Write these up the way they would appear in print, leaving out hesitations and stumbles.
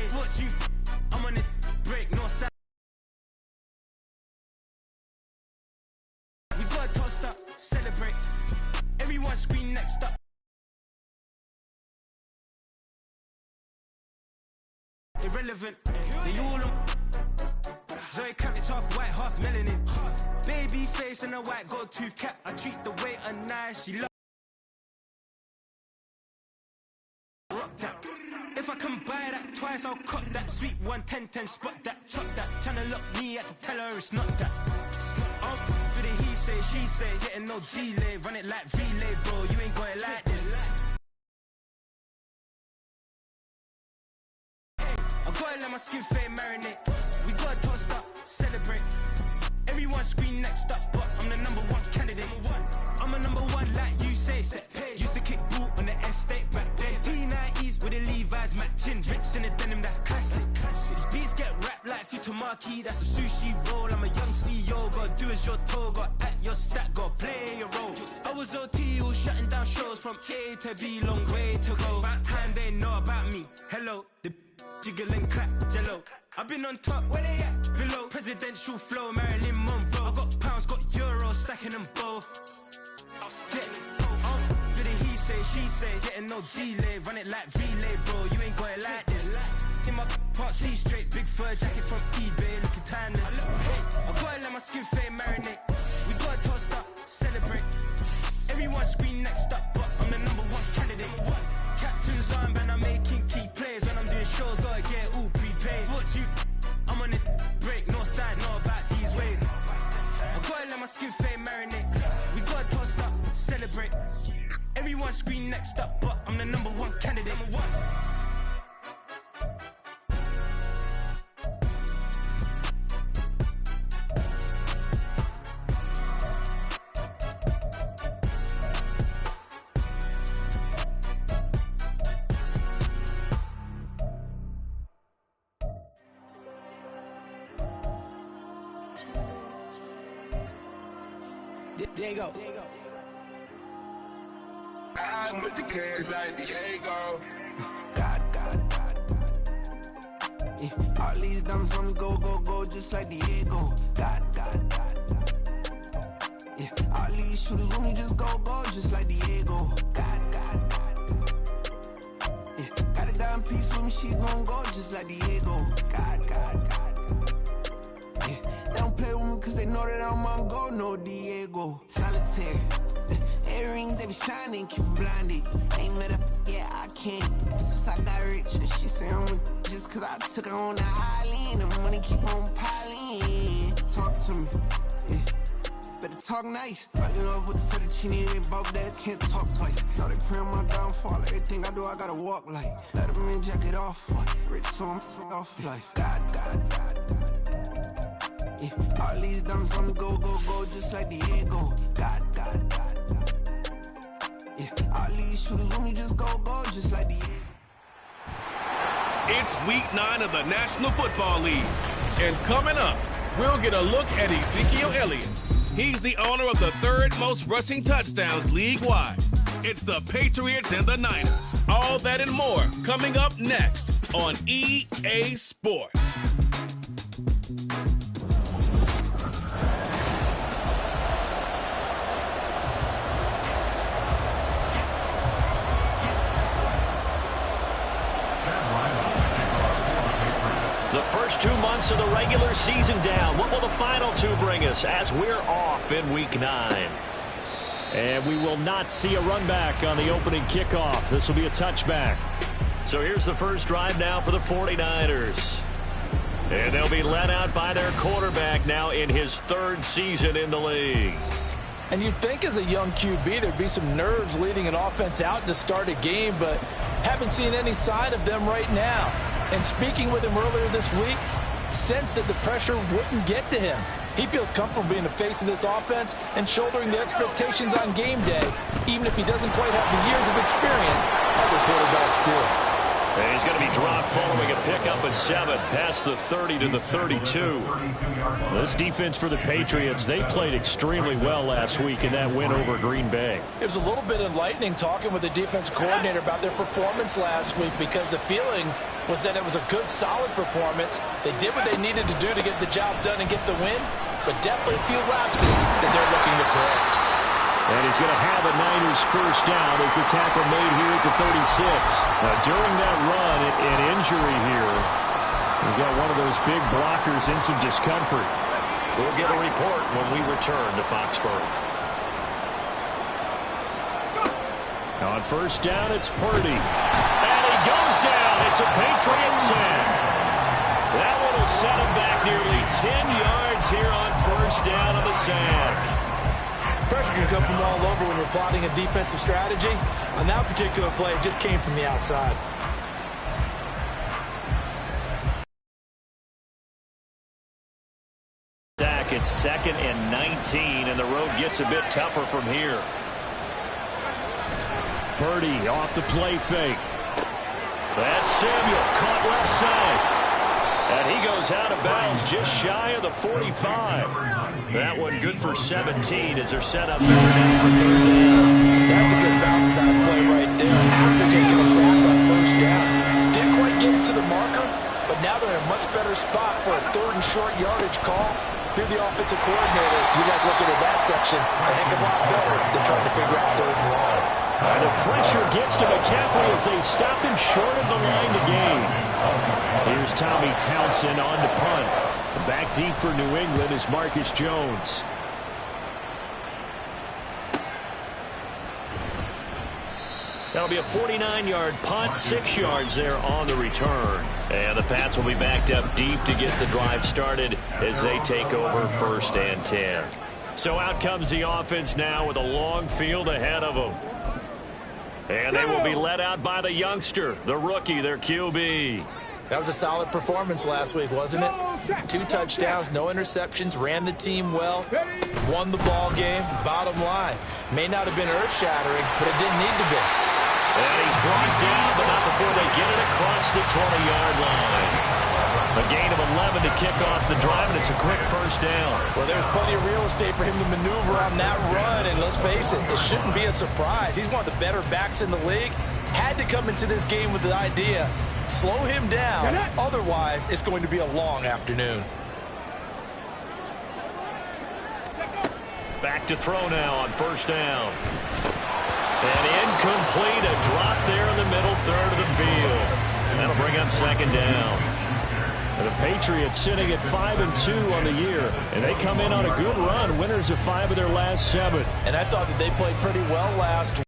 pay. What you I'm on it, break, no side. We got tossed up, celebrate. Everyone scream next up. Irrelevant, they all on. Zoe Camp, it's half white, half melanin. Baby face and a white gold tooth cap. I treat the waiter nice, she love rock that. If I can buy that twice, I'll cut that. Sweet 110, spot that, chop that. Tryna lock me, I had to tell her it's not that. For the he say, she say, getting no delay. Run it like relay, bro, you ain't got it like this. I gotta let my skin fade marinate. We gotta toast up, celebrate. Everyone scream next up, but I'm the #1 candidate. I'm a #1 like you say, set page. Used to kick boot on the estate back then. T90s with the Levi's matching. Rips in the denim, that's classic. Beats get wrapped like Futamaki, that's a sushi roll. I'm a young CEO, gotta do as you're told. Gotta act your stat, gotta play your role. I was OT, all shutting down shows from A to B, long way to go. About time they know about me. Hello, the jiggle and clap, jello. I've been on top, where they at? Below. Presidential flow, Marilyn Monroe. I got pounds, got euros, stacking them both. For the he say, she say, getting no delay. Run it like relay, bro, you ain't got it like this. In my part C straight, big fur jacket from eBay, looking timeless. I gotta let my skin fade marinate. We gotta toast up, celebrate. Everyone scream next up, but I'm the #1 candidate. Captain's armband, I'm making key plays. When I'm doing shows, gotta get all prepaid. What you, I'm on it, break, no side, know about these ways. I gotta let my skin fade marinate. We gotta toast up, celebrate. Everyone scream next up, but I'm the #1 candidate. Diego. I'm with the cash like Diego. God. Yeah, all these diamonds on me go, just like Diego. God. Yeah, all these shooters on me just go, just like Diego. God. Yeah, got a dime piece with me, she gon' go just like Diego. God. Yeah, they don't play with me cause they know that I'm on go, no Diego. Solitaire. Earrings, they be shining, keep them blinded. Ain't met up, yeah, I can't. Since I got rich, and she say I'm just cause I took her on the island. The money keep on piling. Talk to me, yeah. Better talk nice. Fucking up with the fettuccine, they both that can't talk twice. Now they pray on my downfall. Everything I do, I gotta walk like. Let them in, jacket off. Rich, so I'm off life. God. Yeah, all these diamonds on me go, just like Diego. God. Yeah, all these shooters on me just go, just like Diego. It's week 9 of the National Football League. And coming up, we'll get a look at Ezekiel Elliott. He's the owner of the 3rd most rushing touchdowns league-wide. It's the Patriots and the Niners. All that and more coming up next on EA Sports. The first 2 months of the regular season down. What will the final 2 bring us as we're off in week 9? And we will not see a run back on the opening kickoff. This will be a touchback. So here's the first drive now for the 49ers. And they'll be led out by their quarterback now in his 3rd season in the league. And you'd think as a young QB there'd be some nerves leading an offense out to start a game, but haven't seen any sign of them right now. And speaking with him earlier this week, sensed that the pressure wouldn't get to him. He feels comfortable being the face of this offense and shouldering the expectations on game day, even if he doesn't quite have the years of experience other quarterbacks do. And he's going to be dropped following a pickup a 7 past the 30 to the 32. This defense for the Patriots, they played extremely well last week in that win over Green Bay. It was a little bit enlightening talking with the defense coordinator about their performance last week, because the feeling was that it was a good, solid performance. They did what they needed to do to get the job done and get the win, but definitely a few lapses that they're looking to correct. And he's going to have a Niners first down as the tackle made here at the 36. Now, during that run, an injury here, we've got one of those big blockers in some discomfort. We'll get a report when we return to Foxborough. On first down, it's Purdy. And he goes down. It's a Patriot sack. That one will set him back nearly 10 yards here on first down on the sack. Pressure can come from all over when you're plotting a defensive strategy. On that particular play, it just came from the outside. It's 2nd and 19, and the road gets a bit tougher from here. Purdy off the play fake. That's Samuel, caught left side. And he goes out of bounds just shy of the 45. That one good for 17 as they're set up there now for third down. That's a good bounce back play right there after taking a sack on first down. Didn't quite get it to the marker, but now they're in a much better spot for a 3rd and short yardage call. If you're the offensive coordinator, you like looking at that section a heck of a lot better than trying to figure out 3rd and long. And the pressure gets to McCaffrey as they stop him short of the line to gain. Here's Tommy Townsend on to punt. Back deep for New England is Marcus Jones. That'll be a 49-yard punt, 6 yards there on the return. And the Pats will be backed up deep to get the drive started as they take over 1st and 10. So out comes the offense now with a long field ahead of them. And they will be led out by the youngster, the rookie, their QB. That was a solid performance last week, wasn't it? 2 touchdowns, no interceptions, ran the team well, won the ball game. Bottom line, may not have been earth-shattering, but it didn't need to be. And he's brought down, but not before they get it across the 20-yard line. A gain of 11 to kick off the drive, and it's a quick first down. Well, there's plenty of real estate for him to maneuver on that run, and let's face it, it shouldn't be a surprise. He's one of the better backs in the league. Had to come into this game with the idea, slow him down, otherwise it's going to be a long afternoon. Back to throw now on first down. And incomplete, a drop there in the middle third of the field. And that'll bring up 2nd down. And the Patriots sitting at 5-2 on the year, and they come in on a good run, winners of 5 of their last 7. And I thought that they played pretty well last week.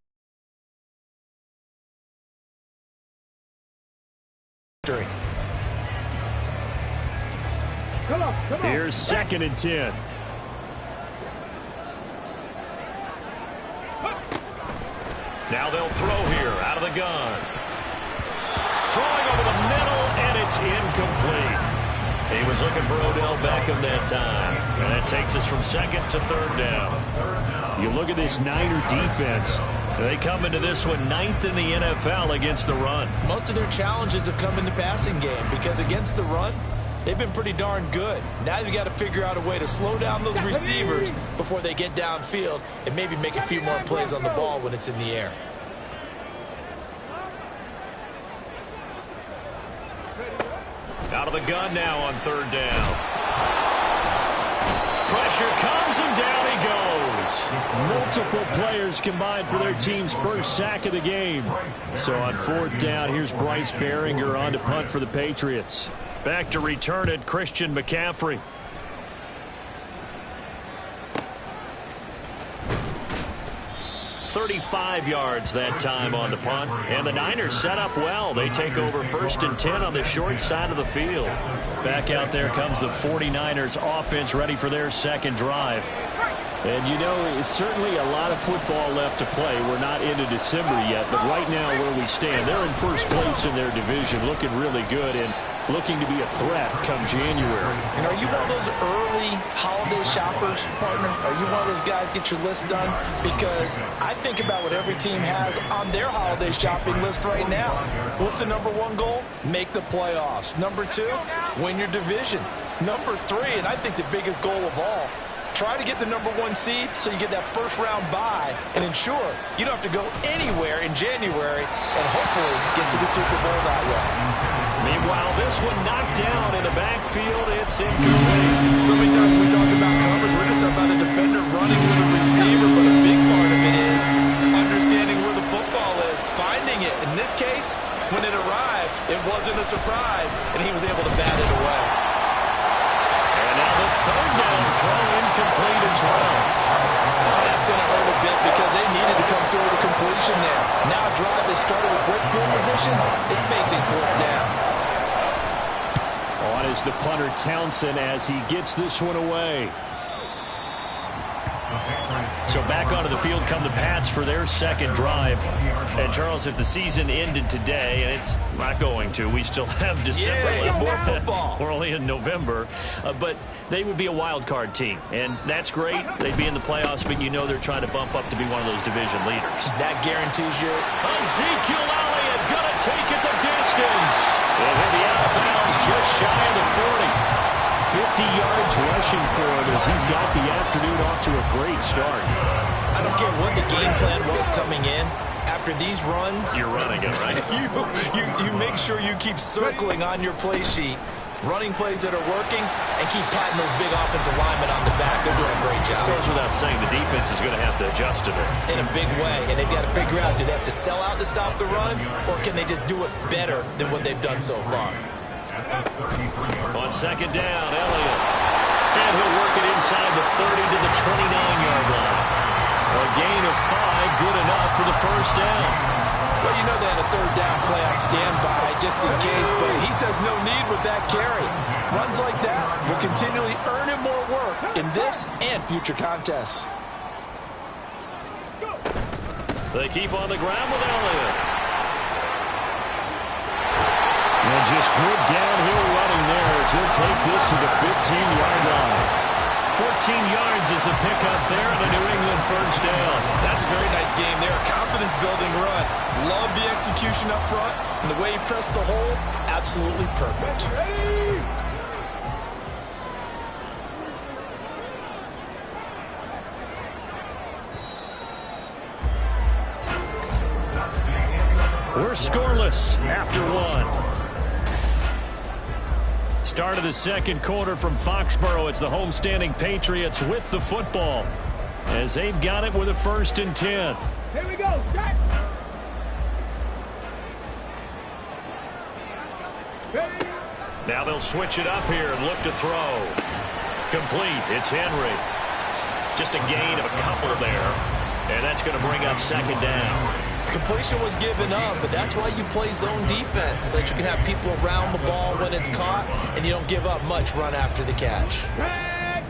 Here's 2nd and 10. Now they'll throw here out of the gun. Throwing over the middle, and it's incomplete. He was looking for Odell Beckham that time. And that takes us from 2nd to 3rd down. You look at this Niner defense. They come into this one 9th in the NFL against the run. Most of their challenges have come in the passing game because against the run, they've been pretty darn good. Now you've got to figure out a way to slow down those receivers before they get downfield and maybe make a few more plays on the ball when it's in the air. Out of the gun now on 3rd down. Pressure comes and down he goes. Multiple players combined for their team's first sack of the game. So on 4th down, here's Bryce Behringer on to punt for the Patriots. Back to return it, Christian McCaffrey. 35 yards that time on the punt. And the Niners set up well. They take over 1st and 10 on the short side of the field. Back out there comes the 49ers offense ready for their 2nd drive. And, you know, it's certainly a lot of football left to play. We're not into December yet, but right now where we stand, they're in first place in their division, looking really good. And looking to be a threat come January. And are you one of those early holiday shoppers, partner? Are you one of those guys get your list done? Because I think about what every team has on their holiday shopping list right now. What's the number one goal? Make the playoffs. Number two, win your division. Number three, and I think the biggest goal of all, try to get the number one seed so you get that first round bye and ensure you don't have to go anywhere in January and hopefully get to the Super Bowl that way. Meanwhile, this one knocked down in the backfield. It's incomplete. So many times when we talk about coverage, we're just talking about a defender running with a receiver, but a big part of it is understanding where the football is, finding it. In this case, when it arrived, it wasn't a surprise, and he was able to bat it away. And now the third down throw incomplete as well. That's going to hurt a bit because they needed to come through with a completion there. Now a drive that started with great field position is facing fourth down. On is the punter Townsend as he gets this one away. So back onto the field come the Pats for their second drive. And Charles, if the season ended today, and it's not going to, we still have December left. More football. We're only in November. But they would be a wild card team. And that's great. They'd be in the playoffs, but you know they're trying to bump up to be one of those division leaders. That guarantees you. Ezekiel Elliott gonna take it the distance. And he'll be out of bounds just shy of the 40. 50 yards rushing for him as he's got the afternoon off to a great start. I don't care what the game plan was coming in. After these runs, you're running it, right? you make sure you keep circling on your play sheet, running plays that are working, and keep patting those big offensive linemen on the back. They're doing a great job. Goes without saying, the defense is going to have to adjust to it. In a big way, and they've got to figure out, do they have to sell out to stop the run, or can they just do it better than what they've done so far? On second down, Elliott. And he'll work it inside the 30 to the 29-yard line. A gain of 5, good enough for the first down. Well, you know they had a third down play on standby just in case, but he says no need with that carry. Runs like that will continually earn him more work in this and future contests. They keep on the ground with Elliott. And just good downhill running there as he'll take this to the 15-yard line. 14 yards is the pickup there and a New England first down. That's a very nice game there. Confidence-building run. Love the execution up front. And the way he pressed the hole, absolutely perfect. We're scoreless after one. Start of the second quarter from Foxborough. It's the homestanding Patriots with the football as they've got it with a 1st and 10. Here we go. Set. Now they'll switch it up here and look to throw. Complete. It's Henry. Just a gain of a couple there. And that's going to bring up second down. Completion was given up, but that's why you play zone defense, so that you can have people around the ball when it's caught, and you don't give up much run after the catch.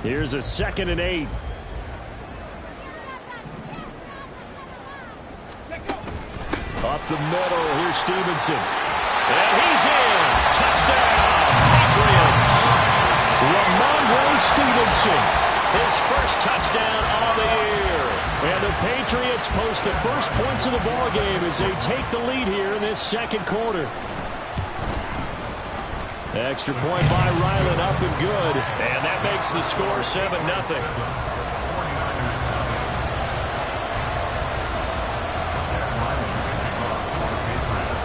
Here's a 2nd and 8. Up the middle, here's Stevenson. And he's in. Touchdown, Patriots. Ramondre Stevenson, his first touchdown on the year. And the Patriots post the first points of the ball game as they take the lead here in this second quarter. Extra point by Ryland, up and good. And that makes the score 7-0.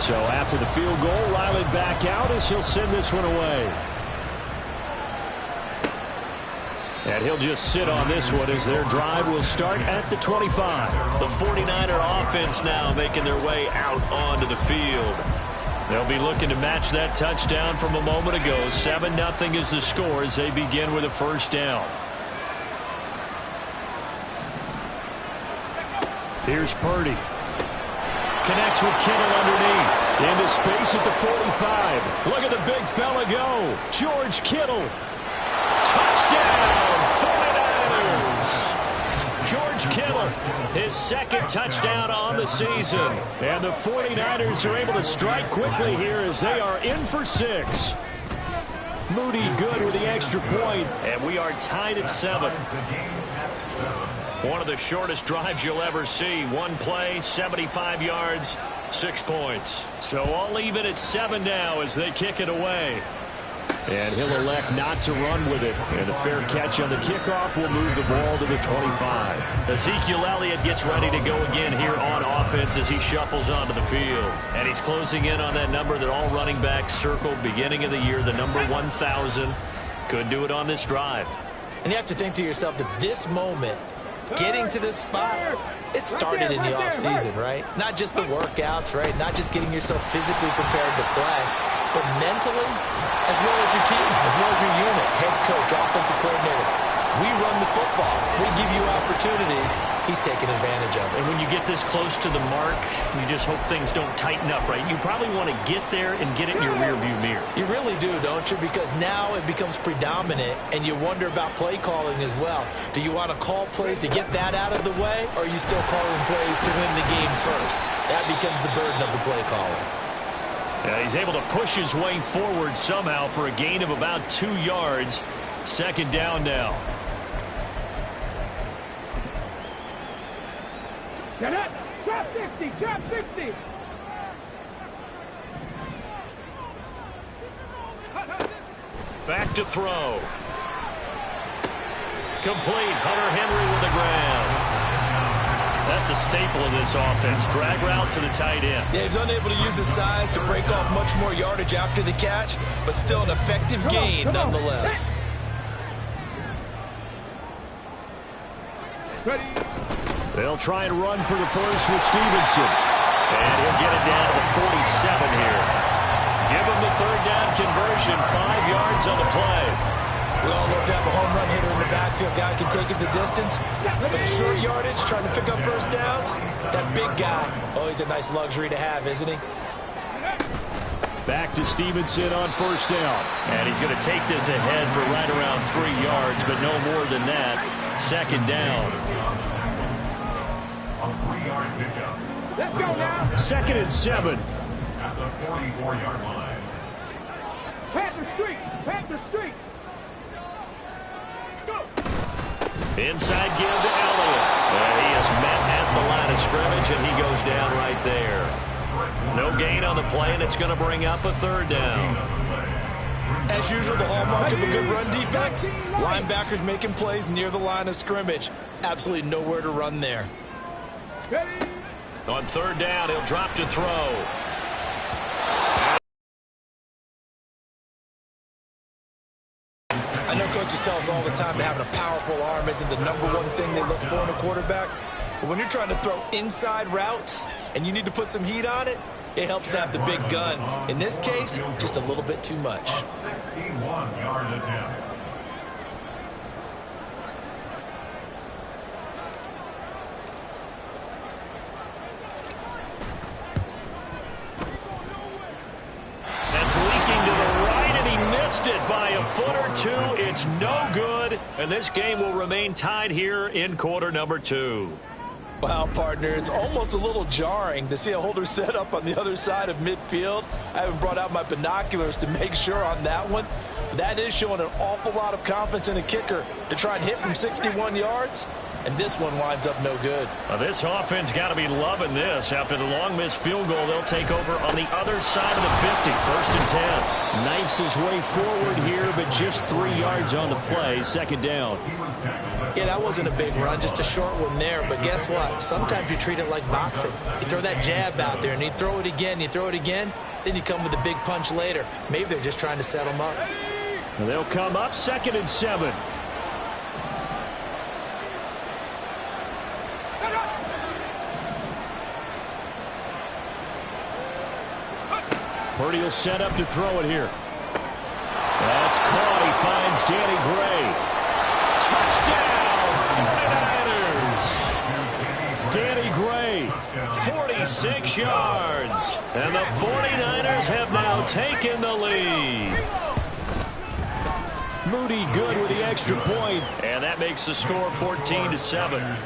So after the field goal, Ryland back out as he'll send this one away. And he'll just sit on this one as their drive will start at the 25. The 49er offense now making their way out onto the field. They'll be looking to match that touchdown from a moment ago. 7-0 is the score as they begin with a first down. Here's Purdy. Connects with Kittle underneath. Into space at the 45. Look at the big fella go. George Kittle. Touchdown, 49ers. George Kittle, his second touchdown on the season. And the 49ers are able to strike quickly here as they are in for 6. Moody good with the extra point, and we are tied at 7. One of the shortest drives you'll ever see. One play, 75 yards, 6 points. So all even at 7 now as they kick it away. And he'll elect not to run with it. And a fair catch on the kickoff will move the ball to the 25. Ezekiel Elliott gets ready to go again here on offense as he shuffles onto the field. And he's closing in on that number that all running backs circled beginning of the year, the number 1,000. Could do it on this drive. And you have to think to yourself that this moment, getting to this spot, it started in the offseason, right? Not just the workouts, right? Not just getting yourself physically prepared to play, but mentally, as well as your team, as well as your unit, head coach, offensive coordinator. We run the football. We give you opportunities. He's taking advantage of it. And when you get this close to the mark, you just hope things don't tighten up, right? You probably want to get there and get it in your rearview mirror. You really do, don't you? Because now it becomes predominant, and you wonder about play calling as well. Do you want to call plays to get that out of the way, or are you still calling plays to win the game first? That becomes the burden of the play caller. Yeah, he's able to push his way forward somehow for a gain of about 2 yards. Second down now. Drop 60, drop 60. Back to throw. Complete. Hunter Henry with the grab. That's a staple of this offense. Drag route to the tight end. Yeah, he's unable to use his size to break off much more yardage after the catch, but still an effective gain nonetheless. Ready. They'll try and run for the first with Stevenson. And he'll get it down to the 47 here. Give him the third down conversion. 5 yards on the play. We all love to have a home run hitter in the backfield. Guy can take it the distance. But a short yardage, trying to pick up first downs, that big guy, oh, he's a nice luxury to have, isn't he? Back to Stevenson on first down. And he's going to take this ahead for right around 3 yards, but no more than that. Second down. Let's go now. 2nd and 7. At the 44-yard line. Panther streak. Panther streak. Go. Inside give to Elliott. He is met at the line of scrimmage, and he goes down right there. No gain on the play, and it's going to bring up a third down. As usual, the hallmark of a good run defense, linebackers making plays near the line of scrimmage. Absolutely nowhere to run there. Ready. On third down, he'll drop to throw. I know coaches tell us all the time that having a powerful arm isn't the #1 thing they look for in a quarterback. But when you're trying to throw inside routes and you need to put some heat on it, it helps to have the big gun. In this case, just a little bit too much. 61-yard attempt. That's leaking to the right, and he missed it by a foot or two. It's no good, and this game will remain tied here in quarter number 2. Wow, partner, it's almost a little jarring to see a holder set up on the other side of midfield. I haven't brought out my binoculars to make sure on that one. That is showing an awful lot of confidence in a kicker to try and hit from 61 yards, and this one winds up no good. Well, this offense got to be loving this. After the long missed field goal, they'll take over on the other side of the 50, 1st and 10. Knifes his way forward here, but just 3 yards on the play, second down. Yeah, that wasn't a big run, just a short one there. But guess what? Sometimes you treat it like boxing. You throw that jab out there, and you throw it again, then you come with a big punch later. Maybe they're just trying to set them up. They'll come up 2nd and 7. Purdy will set up to throw it here. That's caught. He finds Danny Gray. Touchdown, 49ers. Danny Gray, 46 yards. And the 49ers have now taken the lead. Moody good with the extra point, and that makes the score 14-7.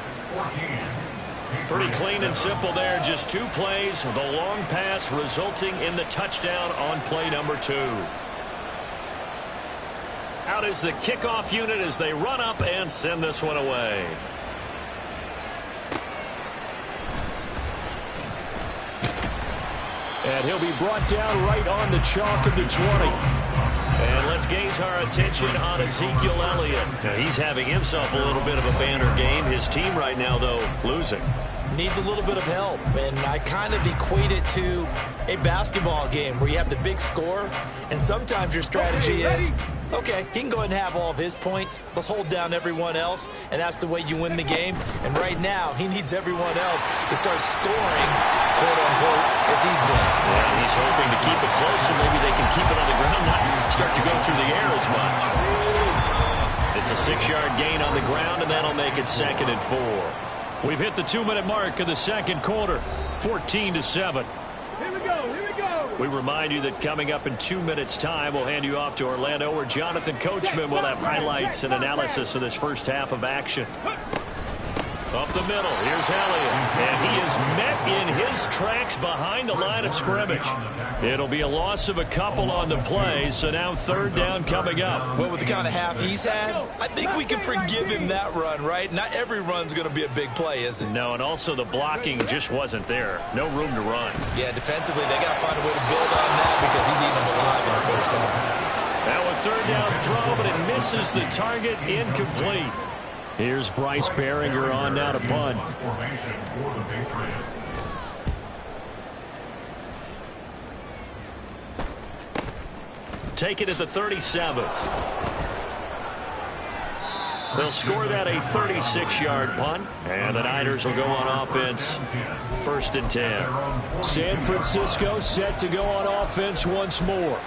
Pretty clean and simple there. Just 2 plays. The long pass resulting in the touchdown on play number 2. Out is the kickoff unit as they run up and send this one away. And he'll be brought down right on the chalk of the 20. And let's gaze our attention on Ezekiel Elliott. Now, he's having himself a little bit of a banner game. His team right now, though, losing. Needs a little bit of help, and I kind of equate it to a basketball game where you have the big score, and sometimes your strategy is, okay, he can go ahead and have all of his points. Let's hold down everyone else, and that's the way you win the game. And right now, he needs everyone else to start scoring, quote-unquote, as he's been. Yeah, he's hoping to keep it close so maybe they can keep it on the ground, not start to go through the air as much. It's a 6-yard gain on the ground, and that'll make it 2nd and 4. We've hit the 2-minute mark of the second quarter, 14-7. Here we go, here we go. We remind you that coming up in 2 minutes' time, we'll hand you off to Orlando, where Jonathan Coachman will have highlights and analysis of this first half of action. Up the middle, here's Elliott, and he is met in his tracks behind the line of scrimmage. It'll be a loss of a couple on the play, so now 3rd down coming up. Well, with the kind of half he's had, I think we can forgive him that run, right? Not every run's going to be a big play, is it? No, and also the blocking just wasn't there. No room to run. Yeah, defensively, they got to find a way to build on that because he's eating them alive in the first half. Now a 3rd down throw, but it misses the target, incomplete. Here's Bryce Behringer on now to punt. Take it at the 37. They'll score that a 36-yard punt, and the Niners will go on offense 1st and 10. San Francisco set to go on offense once more.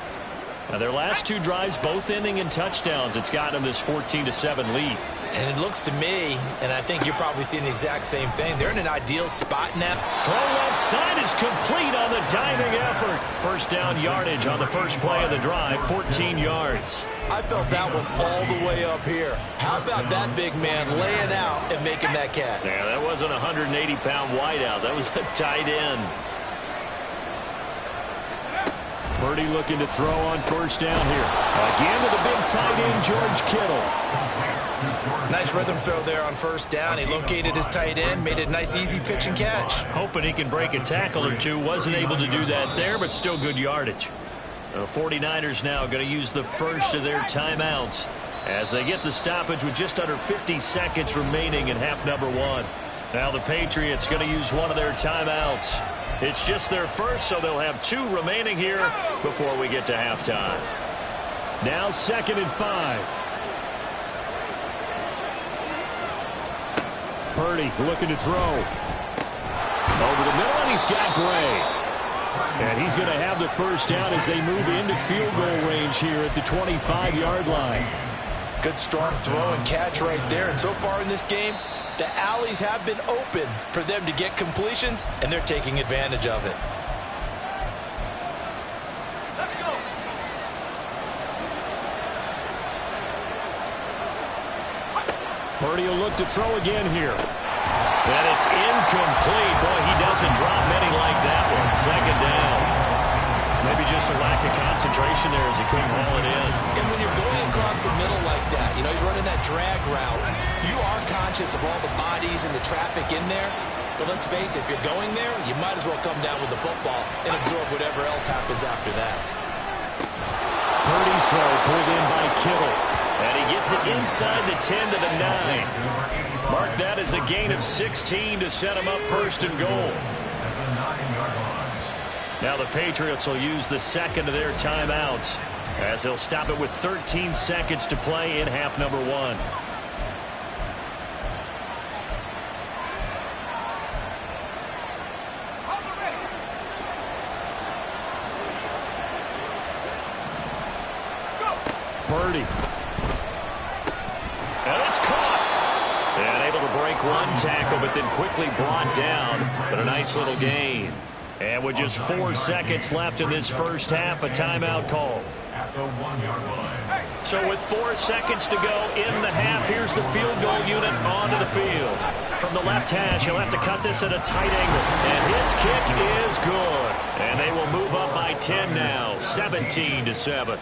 Now their last 2 drives both ending in touchdowns. It's got them this 14-7 lead. And it looks to me, and I think you're probably seeing the exact same thing, they're in an ideal spot now. Throw left side is complete on the diving effort. 1st down yardage on the first play of the drive, 14 yards. I felt that one all the way up here. How about that big man laying out and making that catch? Yeah, that wasn't a 180-pound wideout. That was a tight end. Purdy looking to throw on 1st down here. Again to the big tight end, George Kittle. Nice rhythm throw there on 1st down. He located his tight end, made it a nice, easy pitch and catch. Hoping he can break a tackle or two. Wasn't able to do that there, but still good yardage. The 49ers now going to use the first of their timeouts as they get the stoppage with just under 50 seconds remaining in half number 1. Now the Patriots going to use one of their timeouts. It's just their first, so they'll have 2 remaining here before we get to halftime. Now 2nd and 5. Purdy looking to throw. Over the middle, and he's got Gray. And he's going to have the 1st down as they move into field goal range here at the 25-yard line. Good strong throw and catch right there. And so far in this game, the alleys have been open for them to get completions, and they're taking advantage of it. Let's go. Purdy will look to throw again here. And it's incomplete. Boy, he doesn't drop many like that one. 2nd down. Maybe just a lack of concentration there as he couldn't haul it in. And when you're going across the middle like that, you know, he's running that drag route, you are conscious of all the bodies and the traffic in there. But let's face it, if you're going there, you might as well come down with the football and absorb whatever else happens after that. Purdy's throw pulled in by Kittle. And he gets it inside the 10 to the 9. Mark that as a gain of 16 to set him up 1st and goal. Now the Patriots will use the 2nd of their timeouts as they'll stop it with 13 seconds to play in half number 1. Purdy. And it's caught. And able to break one tackle, but then quickly brought down. But a nice little gain. And with just 4 seconds left in this first half, a timeout call. At the 1-yard line. So with 4 seconds to go in the half, here's the field goal unit onto the field. From the left hash, he'll have to cut this at a tight angle. And his kick is good. And they will move up by 10 now, 17-7.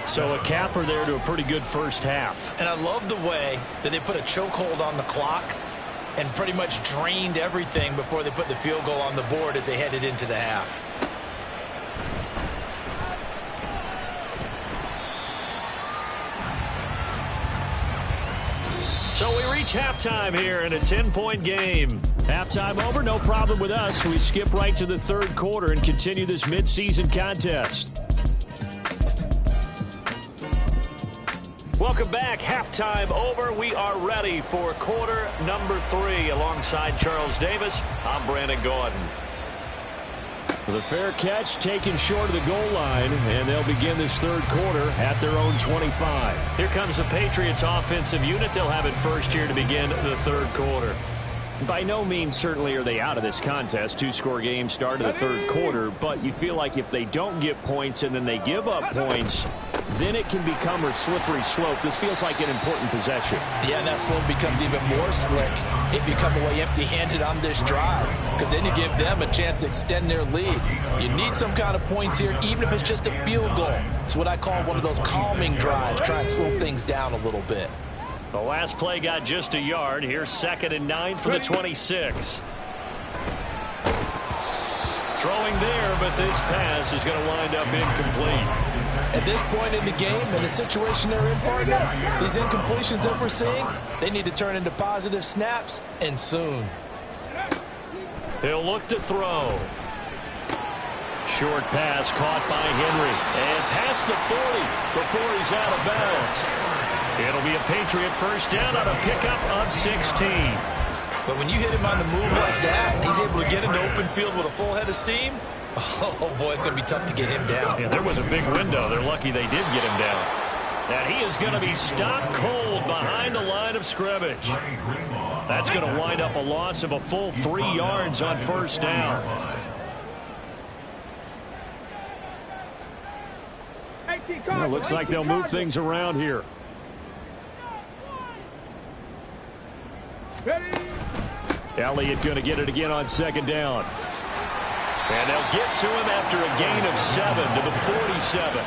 So a capper there to a pretty good first half. And I love the way that they put a chokehold on the clock and pretty much drained everything before they put the field goal on the board as they headed into the half. So we reach halftime here in a 10-point game. Halftime over, no problem with us. We skip right to the third quarter and continue this midseason contest. Welcome back. Halftime over. We are ready for quarter number 3. Alongside Charles Davis, I'm Brandon Gordon. The fair catch taken short of the goal line, and they'll begin this third quarter at their own 25. Here comes the Patriots offensive unit. They'll have it first here to begin the third quarter. By no means certainly are they out of this contest. 2-score game start of the third quarter, but you feel like if they don't get points and then they give up points, then it can become a slippery slope. This feels like an important possession. Yeah, and that slope becomes even more slick if you come away empty-handed on this drive, because then you give them a chance to extend their lead. You need some kind of points here, even if it's just a field goal. It's what I call one of those calming drives, try and slow things down a little bit. The last play got just a yard. Here's 2nd and 9 from the 26. Throwing there, but this pass is going to wind up incomplete. At this point in the game, in the situation they're in, partner, these incompletions that we're seeing, they need to turn into positive snaps, and soon. He'll look to throw. Short pass caught by Henry. And past the 40 before he's out of bounds. It'll be a Patriot first down on a pickup of 16. But when you hit him on the move like that, he's able to get into open field with a full head of steam. Oh, boy, it's going to be tough to get him down. Yeah, there was a big window. They're lucky they did get him down. And he is going to be stopped cold behind the line of scrimmage. That's going to wind up a loss of a full 3 yards on first down. Well, looks like they'll move things around here. Elliott going to get it again on 2nd down. And they'll get to him after a gain of 7 to the 47.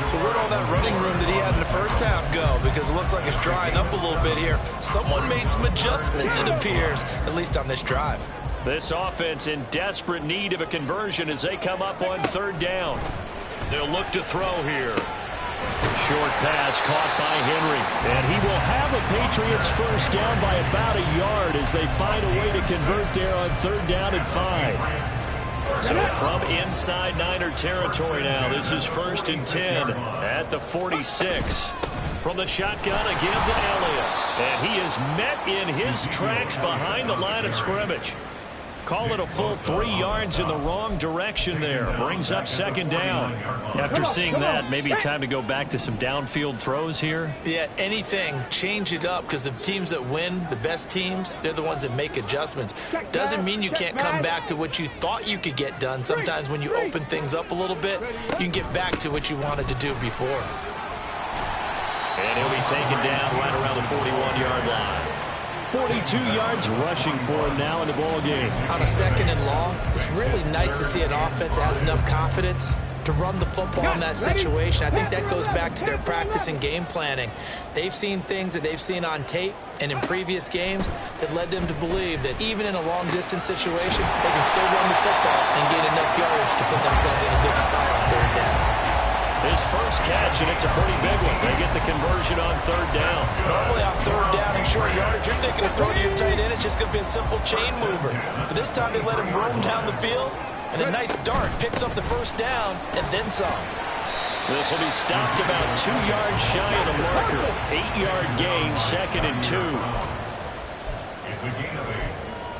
So where'd all that running room that he had in the first half go? Because it looks like it's drying up a little bit here. Someone made some adjustments, it appears, at least on this drive. This offense in desperate need of a conversion as they come up on 3rd down. They'll look to throw here. Short pass caught by Henry. And he will have a Patriots first down by about a yard as they find a way to convert there on 3rd down and 5. So from inside Niner territory now, this is 1st and 10 at the 46. From the shotgun again to Elliott. And he is met in his tracks behind the line of scrimmage. Call it a full 3 yards in the wrong direction there. Brings up 2nd down. After seeing that, maybe time to go back to some downfield throws here. Yeah, anything. Change it up, because the teams that win, the best teams, they're the ones that make adjustments. Doesn't mean you can't come back to what you thought you could get done. Sometimes when you open things up a little bit, you can get back to what you wanted to do before. And he'll be taken down right around the 41-yard line. 42 yards rushing for him now in the ball game. On a 2nd and long, it's really nice to see an offense that has enough confidence to run the football in that situation. I think that goes back to their practice and game planning. They've seen things that they've seen on tape and in previous games that led them to believe that even in a long-distance situation, they can still run the football and gain enough yardage to put themselves in a good spot on 3rd down. His first catch, and it's a pretty big one. They get the conversion on 3rd down. Normally on 3rd down and short yardage, you're thinking of throwing to your tight end. It's just going to be a simple chain mover. But this time they let him roam down the field, and a nice dart picks up the first down and then some. This will be stopped about 2 yards shy of the marker. 8-yard gain, 2nd and 2. It's a gain of 8.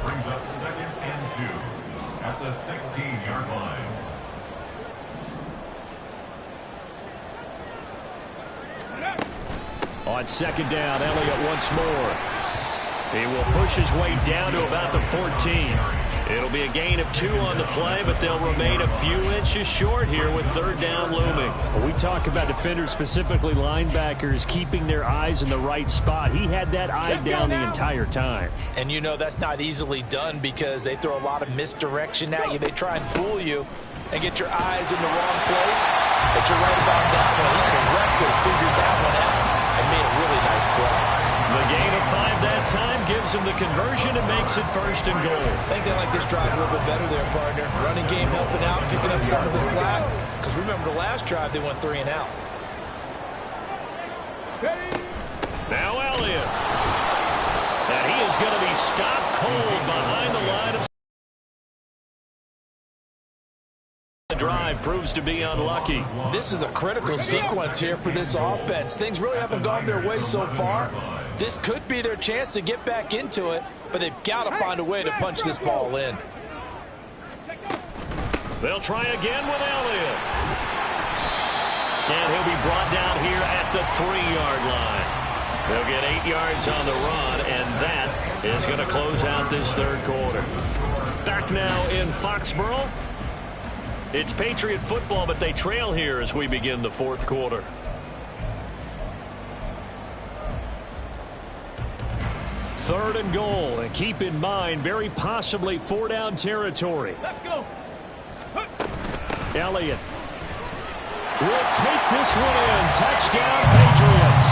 Brings up 2nd and 2 at the 16-yard line. On 2nd down, Elliott once more. He will push his way down to about the 14. It'll be a gain of 2 on the play, but they'll remain a few inches short here with third down looming. We talk about defenders, specifically linebackers, keeping their eyes in the right spot. He had that eye down the entire time. And you know that's not easily done because they throw a lot of misdirection at you. They try and fool you and get your eyes in the wrong place. But you're right about that one. He correctly figured that one out and made a really nice play. The gain of 5 that time gives him the conversion and makes it 1st and goal. I think they like this drive a little bit better there, partner. Running game helping out, picking up some of the slack. Because remember the last drive, they went 3 and out. Now Elliott. And he is going to be stopped cold behind the line of... The drive proves to be unlucky. This is a critical sequence here for this offense. Things really haven't gone their way so far. This could be their chance to get back into it, but they've got to find a way to punch this ball in. They'll try again with Elliott. And he'll be brought down here at the 3-yard line. They'll get 8 yards on the run, and that is going to close out this third quarter. Back now in Foxborough. It's Patriot football, but they trail here as we begin the fourth quarter. Third and goal, and keep in mind, very possibly 4-down territory. Let's go. Elliott will take this one in. Touchdown, Patriots.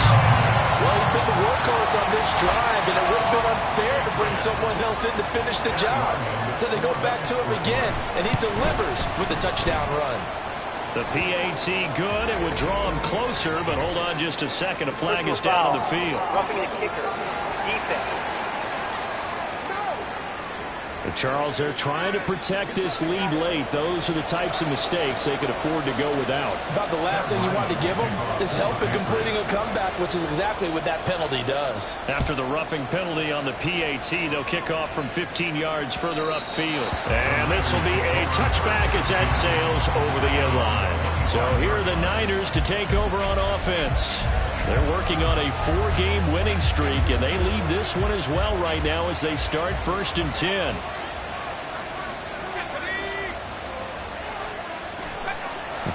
Well, he's been the workhorse on this drive, and it would have been unfair to bring someone else in to finish the job. So they go back to him again, and he delivers with a touchdown run. The PAT good. It would draw him closer, but hold on just a second. A flag is down on the field. Roughing the kicker. Defense. Charles, they're trying to protect this lead late. Those are the types of mistakes they could afford to go without. About the last thing you want to give them is help in completing a comeback, which is exactly what that penalty does. After the roughing penalty on the PAT, they'll kick off from 15 yards further upfield. And this will be a touchback as that sails over the end line. So here are the Niners to take over on offense. They're working on a 4-game winning streak, and they lead this one as well right now as they start 1st and 10.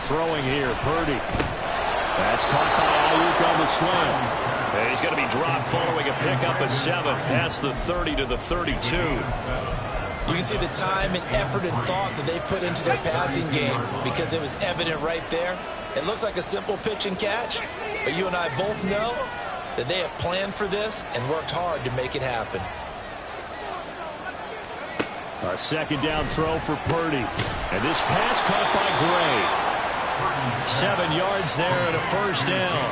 Throwing here, Purdy. That's caught by Ayuk on the slam. And he's going to be dropped following a pickup of 7 past the 30 to the 32. You can see the time and effort and thought that they put into their passing game because it was evident right there. It looks like a simple pitch and catch, but you and I both know that they have planned for this and worked hard to make it happen. A 2nd down throw for Purdy. And this pass caught by Gray. 7 yards there and a 1st down.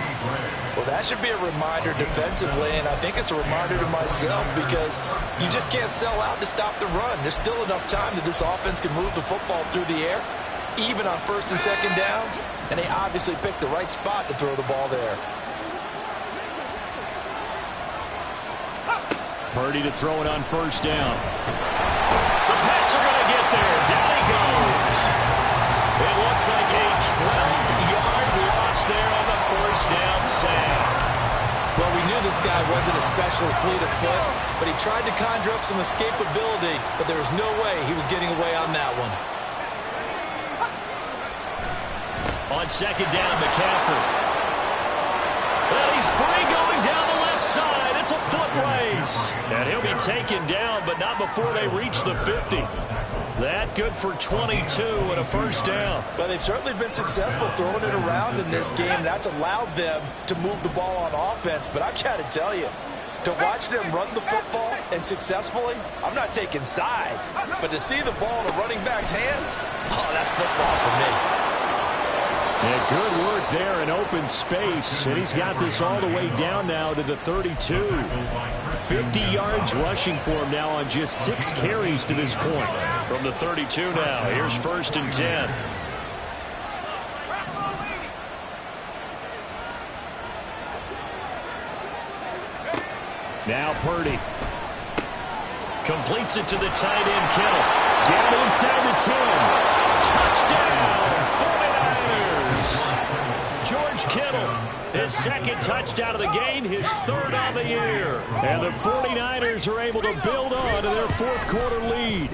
Well, that should be a reminder defensively, and I think it's a reminder to myself because you just can't sell out to stop the run. There's still enough time that this offense can move the football through the air, even on 1st and 2nd downs, and they obviously picked the right spot to throw the ball there. Purdy to throw it on 1st down. The Pats are going to get there. Down he goes. It looks like a 12-yard loss there on the 1st down sack. Well, we knew this guy wasn't especially fleet of foot, but he tried to conjure up some escapability, but there was no way he was getting away on that one. On 2nd down, McCaffrey. Well, he's free going down the left side. It's a foot race. And he'll be taken down, but not before they reach the 50. That good for 22 and a 1st down. Well, they've certainly been successful throwing it around in this game. That's allowed them to move the ball on offense. But I've got to tell you, to watch them run the football and successfully, I'm not taking sides. But to see the ball in a running back's hands, oh, that's football for me. Yeah, good work there in open space. And he's got this all the way down now to the 32. 50 yards rushing for him now on just 6 carries to this point. From the 32 now, here's 1st and 10. Now Purdy. Completes it to the tight end, Kittle. Down inside the 10. Touchdown, 49ers. George Kittle, his 2nd touchdown of the game, his 3rd on the year. And the 49ers are able to build on to their 4th quarter lead.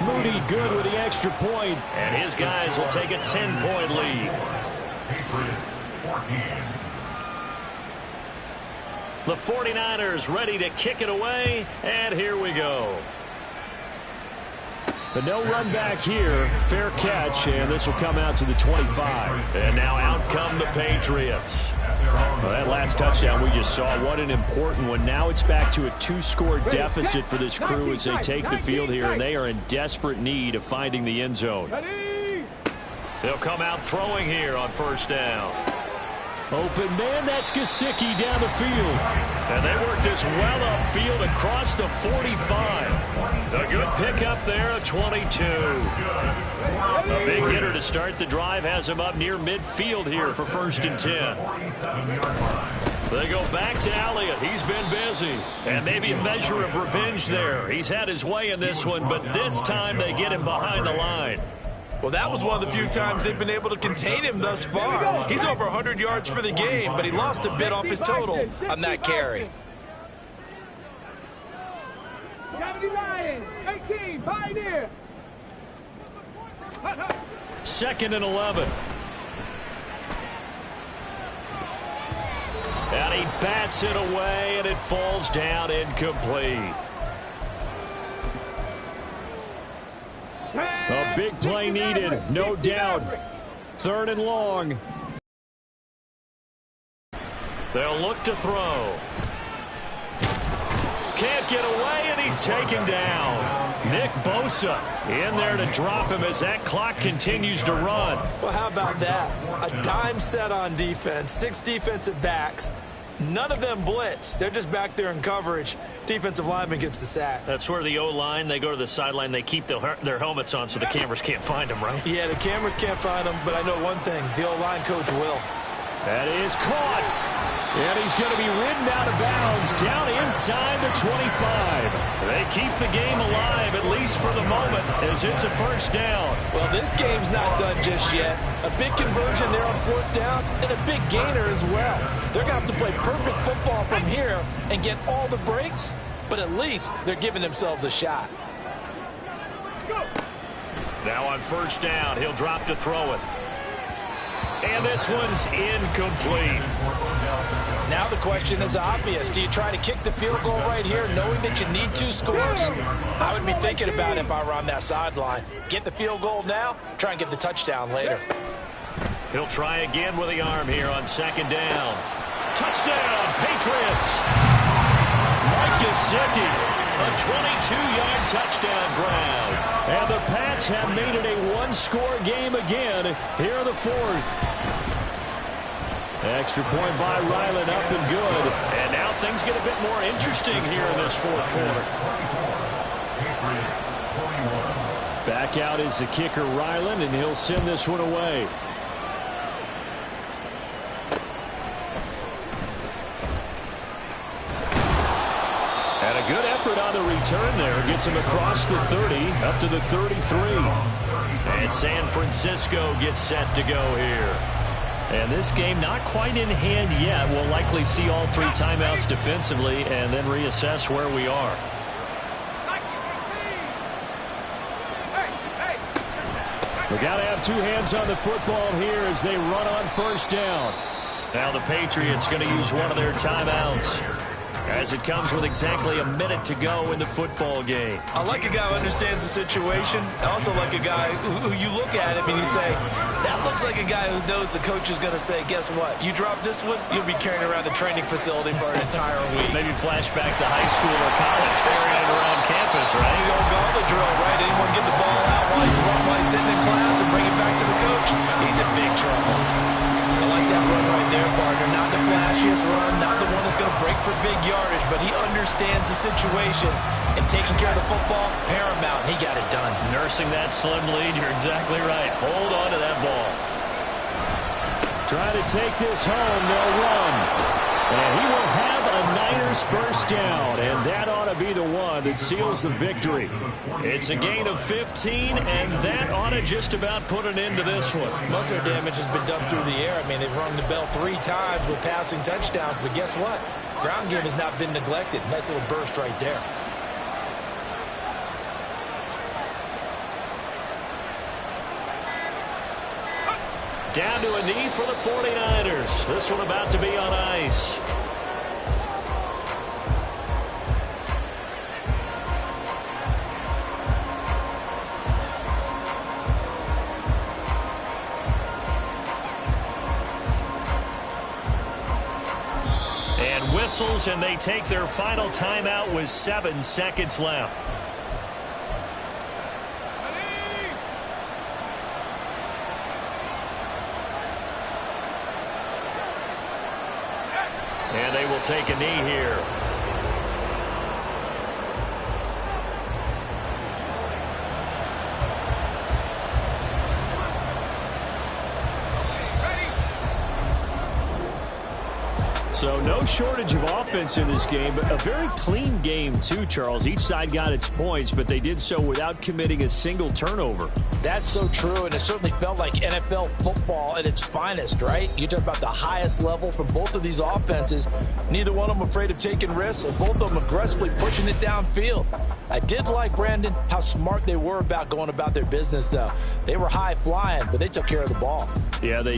Moody good with the extra point, and his guys will take a 10-point lead. Patriots 14. The 49ers ready to kick it away, and here we go. But no run back here. Fair catch, and this will come out to the 25. And now out come the Patriots. Well, that last touchdown we just saw, what an important one. Now it's back to a 2-score deficit for this crew as they take the field here, and they are in desperate need of finding the end zone. They'll come out throwing here on first down. Open man, that's Gesicki down the field. And they work this well upfield across the 45. A good pickup there, a 22. A big hitter to start the drive has him up near midfield here for 1st and 10. They go back to Elliott. He's been busy. And maybe a measure of revenge there. He's had his way in this one, but this time they get him behind the line. Well, that was one of the few times they've been able to contain him thus far. He's over 100 yards for the game, but he lost a bit off his total on that carry. 18, Pioneer. 2nd and 11. And he bats it away, and it falls down incomplete. A big play needed, no doubt. 3rd and long. They'll look to throw. Can't get away, and he's taken down. Nick Bosa in there to drop him as that clock continues to run. Well, how about that? A dime set on defense, 6 defensive backs. None of them blitz. They're just back there in coverage. Defensive lineman gets the sack. That's where the O-line, they go to the sideline, they keep their helmets on so the cameras can't find them, right? Yeah, the cameras can't find them, but I know one thing. The O-line coach will. That is caught. And he's going to be ridden out of bounds down inside the 25. They keep the game alive, at least for the moment, as it's a 1st down. Well, this game's not done just yet. A big conversion there on 4th down and a big gainer as well. They're going to have to play perfect football from here and get all the breaks, but at least they're giving themselves a shot. Now on 1st down, he'll drop to throw it. And this one's incomplete. Now the question is obvious. Do you try to kick the field goal right here knowing that you need 2 scores? I would be thinking about it if I were on that sideline. Get the field goal now, try and get the touchdown later. He'll try again with the arm here on 2nd down. Touchdown, Patriots! Mike Gesicki. A 22-yard touchdown grab. And the Pats have made it a 1-score game again here in the 4th. Extra point by Ryland, up and good. And now things get a bit more interesting here in this 4th quarter. Back out is the kicker, Ryland, and he'll send this one away. And a good effort on the return there. Gets him across the 30, up to the 33. And San Francisco gets set to go here. And this game not quite in hand yet. We'll likely see all 3 timeouts defensively and then reassess where we are. We got to have 2 hands on the football here as they run on 1st down. Now the Patriots going to use one of their timeouts, as it comes with exactly a minute to go in the football game. I like a guy who understands the situation. I also like a guy who you look at him and you say, that looks like a guy who knows the coach is going to say, guess what? You drop this one, you'll be carrying around the training facility for an entire week. Maybe flashback to high school or college, carrying it around campus, right? The old gauntlet drill, right? Anyone get the ball out while he's sitting in class and bring it back to the coach? He's in big trouble. I like that run right there, partner. Not the flashiest run, not the one that's going to break for big yardage, but he understands the situation, and taking care of the football, paramount. He got it done. Nursing that slim lead, you're exactly right. Hold on to that ball. Trying to take this home, they'll run. And he will have a Niners 1st down, and that ought to be the one that seals the victory. It's a gain of 15, and that ought to just about put an end to this one. Most of their damage has been done through the air. I mean, they've rung the bell 3 times with passing touchdowns, but guess what? Ground game has not been neglected. Nice little burst right there. Down to a knee for the 49ers. This one about to be on ice. And whistles, and they take their final timeout with 7 seconds left. And they will take a knee here. So no shortage of offense in this game, but a very clean game too, Charles. Each side got its points, but they did so without committing a single turnover. That's so true, and it certainly felt like NFL football at its finest, right? You talk about the highest level from both of these offenses. Neither one of them afraid of taking risks, and both of them aggressively pushing it downfield. I did like, Brandon, how smart they were about going about their business, though. They were high flying, but they took care of the ball. Yeah, they